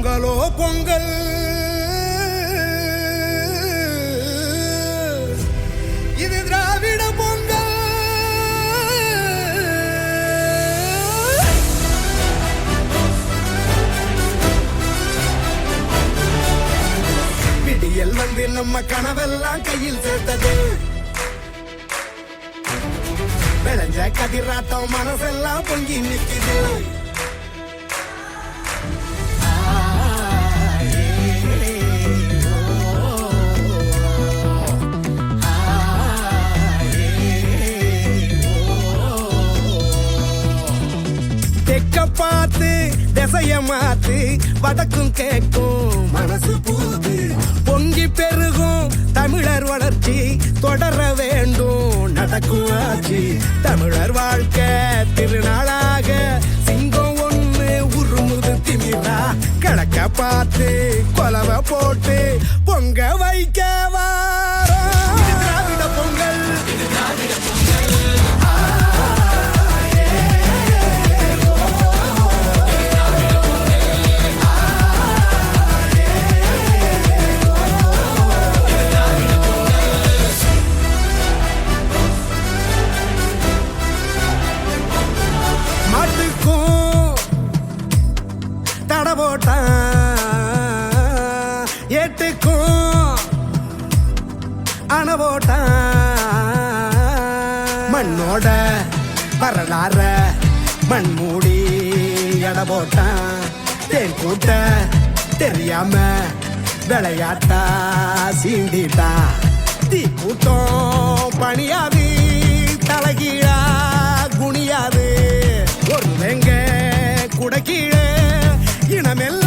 பொங்கலோ பொங்கல் இது திராவிட பொங்கல். விடியல் வந்து நம்ம கனவெல்லாம் கையில் சேர்த்தது. விளைஞ்ச கதிராட்டம் மனசெல்லாம் பொங்கி நிற்குது. தெக்க பார்த்து திசைய மாத்து வடக்கும் கேட்கும் மனசு பூது. பொங்கி பெருகும் தமிழர் வளர்ச்சி தொடர வேண்டும் நடக்கும் ஆட்சி. தமிழர் வாழ்க்கை திருநாளாக சிங்கம் ஒண்ணு உருமுது திமிரா. கிழக்க பார்த்து கொலவை போட்டு பொங்க வைக்க வாரோம். திராவிட பொங்கல், திராவிட பொங்கல். ஏட்டுக்கும் அணவோட்டான் மண்ணோட வரலாற மண் மூடி எட போட்டான். தேன் கூட்ட தெரியாம விளையாட்டா சீண்டிட்டா. தீ கூட்டம் பணியாது தலைகீழா குனியாது. ஒரு வெங்க குடக்கீழே இனமெல்லாம்